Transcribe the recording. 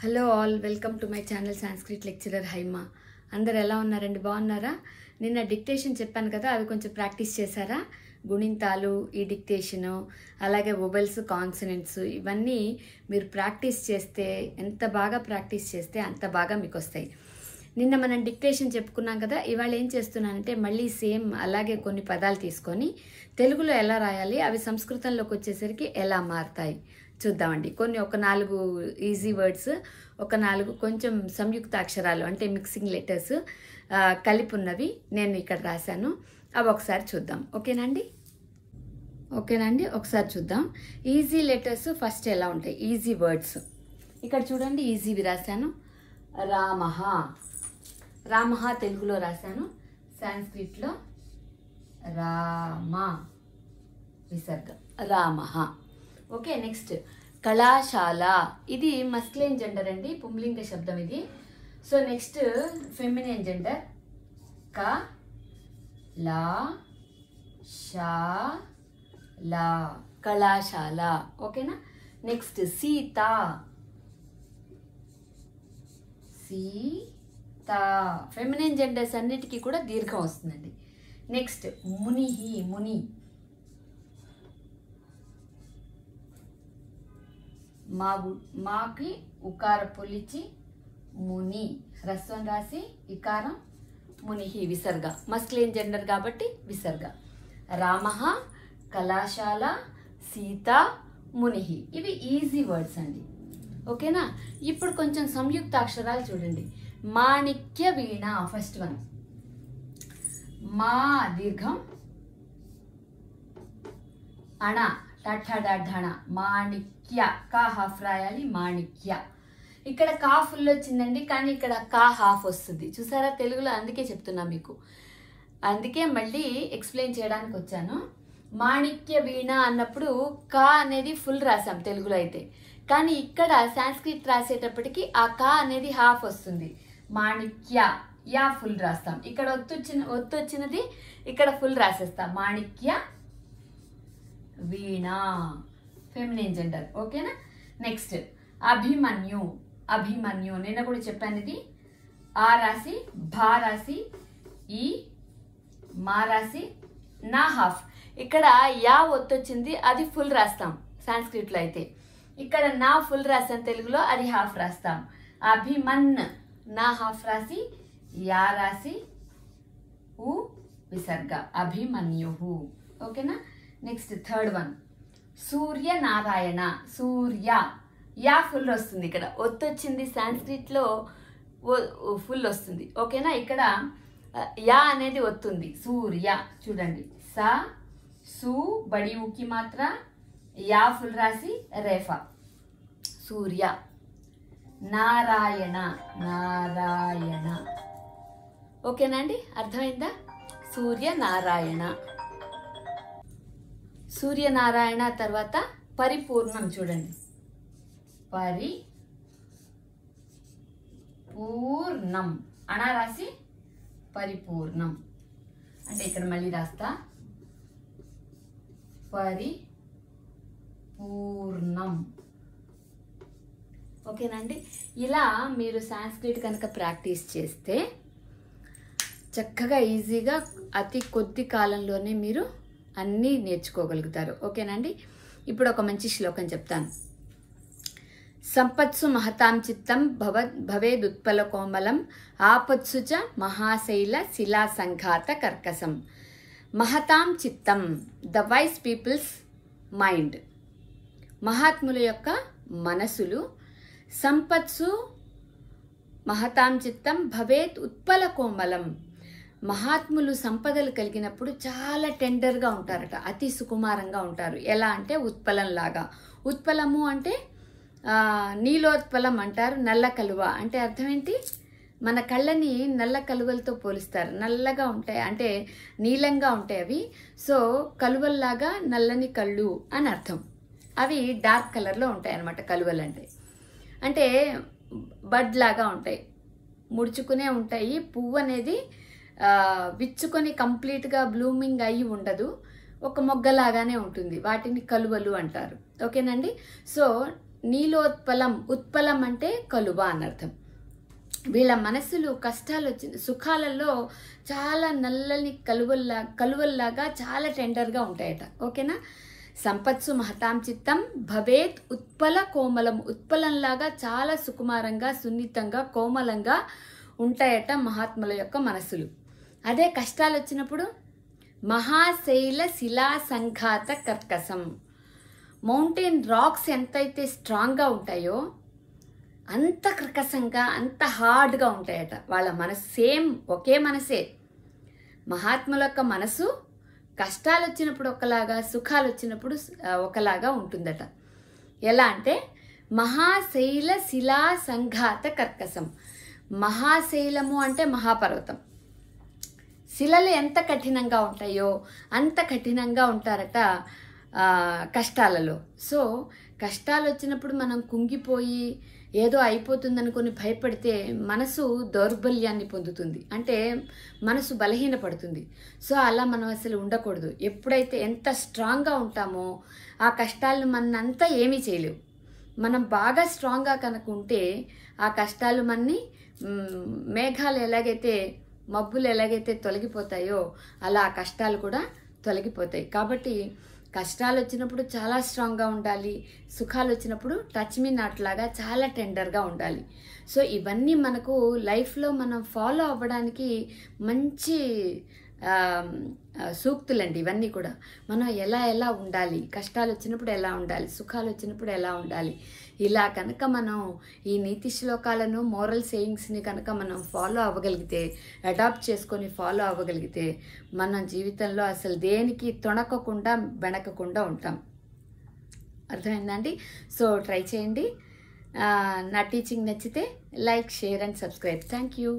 Hello all, welcome to my channel Sanskrit lecturer Haima. అందరు ఎలా ఉన్నారండి? బాగున్నారా? నిన్న డిక్టేషన్ చెప్పాను కదా, అవి కొంచెం ప్రాక్టీస్ చేశారా? గుణింతాలు, ఈ డిక్టేషను, అలాగే వొబెల్స్, కాన్సనెంట్స్, ఇవన్నీ మీరు ప్రాక్టీస్ చేస్తే, ఎంత బాగా ప్రాక్టీస్ చేస్తే అంత బాగా మీకు వస్తాయి. నిన్న మనం డిక్టేషన్ చెప్పుకున్నాం కదా, ఇవాళ ఏం చేస్తున్నానంటే మళ్ళీ సేమ్ అలాగే కొన్ని పదాలు తీసుకొని తెలుగులో ఎలా రాయాలి, అవి సంస్కృతంలోకి వచ్చేసరికి ఎలా మారుతాయి చూద్దామండి. కొన్ని ఒక 4 ఈజీ వర్డ్స్, ఒక 4 కొంచెం సంయుక్త అక్షరాలు అంటే మిక్సింగ్ లెటర్స్ కలిపి ఉన్నవి నేను ఇక్కడ రాశాను. అవి ఒకసారి చూద్దాం. ఓకేనండి? ఒకసారి చూద్దాం. ఈజీ లెటర్స్ ఫస్ట్ ఎలా ఉంటాయి, ఈజీ వర్డ్స్. ఇక్కడ చూడండి, ఈజీవి రాశాను. రామః, రామః తెలుగులో రాశాను, సాంస్క్రిట్లో రామ విసర్గ, రామః. ఓకే, నెక్స్ట్ కళాశాల. ఇది మస్క్లైన్ జెండర్ అండి, పుంలింగ శబ్దం ఇది. సో నెక్స్ట్ ఫెమినిన్ జెండర్, క లా షా లా, కళాశాల. ఓకేనా? Next Sita, Sita. Feminine genders అన్నిటికీ కూడా దీర్ఘం వస్తుందండి. నెక్స్ట్ మునిహి, ముని. మాకి ఉకార పొలిచి ముని, హ్రస్వం రాసి ఇకారం, మునిహి విసర్గ. మస్క్లైన్ జెండర్ కాబట్టి విసర్గ. రామః, కళాశాల, సీత, మునిహి. ఇవి ఈజీ వర్డ్స్ అండి. ఓకేనా? ఇప్పుడు కొంచెం సంయుక్త అక్షరాలు చూడండి. మాణిక్య వీణ, ఫస్ట్ వన్. మా దీర్ఘం, అణ టఠడఢణ, మాణిక్య. కా హాఫ్ రాయాలి, మాణిక్య. ఇక్కడ కా ఫుల్ వచ్చిందండి, కానీ ఇక్కడ కా హాఫ్ వస్తుంది. చూసారా తెలుగులో? అందుకే చెప్తున్నా మీకు, అందుకే మళ్ళీ ఎక్స్ప్లెయిన్ చేయడానికి వచ్చాను. మాణిక్య వీణ అన్నప్పుడు కా అనేది ఫుల్ రాసాం తెలుగులో అయితే, కానీ ఇక్కడ సాంస్క్రిట్ రాసేటప్పటికి ఆ కా అనేది హాఫ్ వస్తుంది. మాణిక్య, యా ఫుల్ రాస్తాం. ఇక్కడ ఒత్తు వచ్చినది ఇక్కడ ఫుల్ రాసేస్తాం. మాణిక్య వీణ, ఫెమినిన్ జెండర్. ఓకేనా? నెక్స్ట్ అభిమన్యు, అభిమన్యు. నిన్న కూడా చెప్పాను, ఇది ఆ రాసి, భా రాసి, ఈ మా రాసి, నా హాఫ్. ఇక్కడ యా ఒత్తొచ్చింది, అది ఫుల్ రాస్తాం సాంస్క్రిట్లో అయితే. ఇక్కడ నా ఫుల్ రాస్తాం తెలుగులో, అది హాఫ్ రాస్తాం. అభిమన్, నా హాఫ్ రాసి, యా రాసి, ఉ విసర్గ, అభిమన్యు. ఓకేనా? Next third one, Suryanarayana. Surya, యా ఫుల్ వస్తుంది, ఇక్కడ ఒత్తు వచ్చింది సాంస్క్రిట్లో, ఫుల్ వస్తుంది. ఓకేనా? ఇక్కడ యా అనేది ఒత్తుంది. సూర్య చూడండి, సా సు బడి ఉకి మాత్ర, యా ఫుల్ రాసి, రేఫా, సూర్య. నారాయణ, నారాయణ. ఓకేనా అండి? అర్థమైందా? సూర్యనారాయణ. సూర్యనారాయణ తర్వాత పరిపూర్ణం చూడండి, పరిపూర్ణం, అణ రాసి పరిపూర్ణం. అంటే ఇక్కడ మళ్ళీ రాస్తా, పరిపూర్ణం. ఓకేనండి? ఇలా మీరు సాంస్క్రిట్ కనుక ప్రాక్టీస్ చేస్తే చక్కగా ఈజీగా అతి కొద్ది కాలంలోనే మీరు అన్నీ నేర్చుకోగలుగుతారు. ఓకేనండి? ఇప్పుడు ఒక మంచి శ్లోకం చెప్తాను. సంపత్సు మహతాం చిత్తం భవేదుత్పల కోమలం ఆపత్సు చ మహాశైల శిలా సంఘాత కర్కసం. మహతాం చిత్తం, ద వైస్ పీపుల్స్ మైండ్, మహాత్ముల యొక్క మనసులు. సంపత్సు మహతాం చిత్తం భవేత్ ఉత్పల కోమలం, మహాత్ములు సంపదలు కలిగినప్పుడు చాలా టెండర్గా ఉంటారట, అతి సుకుమారంగా ఉంటారు. ఎలా అంటే ఉత్పలంలాగా. ఉత్పలము అంటే నీలోత్పలం అంటారు, నల్ల కలువ అంటే అర్థం ఏంటి? మన కళ్ళని నల్ల కలువలతో పోలిస్తారు. నల్లగా ఉంటాయి అంటే నీలంగా ఉంటాయి అవి. సో కలువల్లాగా నల్లని కళ్ళు అని అర్థం. అవి డార్క్ కలర్లో ఉంటాయి అన్నమాట కలువలు అంటే. అంటే బడ్ లాగా ఉంటాయి, ముడుచుకునే ఉంటాయి. పువ్వు అనేది విచ్చుకొని కంప్లీట్గా బ్లూమింగ్ అయ్యి ఉండదు, ఒక మొగ్గలాగానే ఉంటుంది. వాటిని కలువలు అంటారు. ఓకేనండి? సో నీలోత్పలం, ఉత్పలం అంటే కలువ అనర్థం. వీళ్ళ మనసులు కష్టాలు వచ్చిన సుఖాలలో చాలా నల్లని కలువల్లాగా చాలా టెండర్గా ఉంటాయట. ఓకేనా? సంపత్సు మహతాం చిత్తం భవేత్ ఉత్పల కోమలం, ఉత్పలంలాగా చాలా సుకుమారంగా, సున్నితంగా, కోమలంగా ఉంటాయట మహాత్ముల యొక్క మనసులు. అదే కష్టాలు వచ్చినప్పుడు మహాశైల శిలా సంఘాత కర్కసం, మౌంటైన్ రాక్స్ ఎంతైతే స్ట్రాంగ్గా ఉంటాయో అంత కర్కశంగా, అంత హార్డ్గా ఉంటాయట వాళ్ళ మనసు. సేమ్ ఒకే మనసే. మహాత్ముల యొక్క మనసు కష్టాలు వచ్చినప్పుడు ఒకలాగా, సుఖాలు వచ్చినప్పుడు ఒకలాగా ఉంటుందట. ఎలా అంటే మహాశైల శిలా సంఘాత కర్కసం. మహాశైలము అంటే మహాపర్వతం. శిలలు ఎంత కఠినంగా ఉంటాయో అంత కఠినంగా ఉంటారట కష్టాలలో. సో కష్టాలు వచ్చినప్పుడు మనం కుంగిపోయి ఏదో అయిపోతుందనుకొని భయపడితే మనసు దౌర్బల్యాన్ని పొందుతుంది, అంటే మనసు బలహీనపడుతుంది. సో అలా మనం అసలు ఉండకూడదు. ఎప్పుడైతే ఎంత స్ట్రాంగ్గా ఉంటామో ఆ కష్టాలను మనంతా ఏమీ చేయలేవు. మనం బాగా స్ట్రాంగ్గా కనుక ఉంటే ఆ కష్టాలు మనని మేఘాలు ఎలాగైతే, మబ్బులు ఎలాగైతే తొలగిపోతాయో అలా ఆ కష్టాలు కూడా తొలగిపోతాయి. కాబట్టి కష్టాలు వచ్చినప్పుడు చాలా స్ట్రాంగ్గా ఉండాలి, సుఖాలు వచ్చినప్పుడు టచ్ మీ నాట్ లాగా చాలా టెండర్గా ఉండాలి. సో ఇవన్నీ మనకు లైఫ్లో మనం ఫాలో అవ్వడానికి మంచి సూక్తులండి ఇవన్నీ కూడా. మనం ఎలా ఉండాలి, కష్టాలు వచ్చినప్పుడు ఎలా ఉండాలి, సుఖాలు వచ్చినప్పుడు ఎలా ఉండాలి, ఇలా కనుక మనం ఈ నీతి శ్లోకాలను, మోరల్ సేయింగ్స్ని కనుక మనం ఫాలో అవ్వగలిగితే, అడాప్ట్ చేసుకొని ఫాలో అవ్వగలిగితే మన జీవితంలో అసలు దేనికి తొణకకుండా బెణకకుండా ఉంటాం. అర్థమైందండి? సో ట్రై చేయండి. నా టీచింగ్ నచ్చితే like, share and subscribe. Thank you.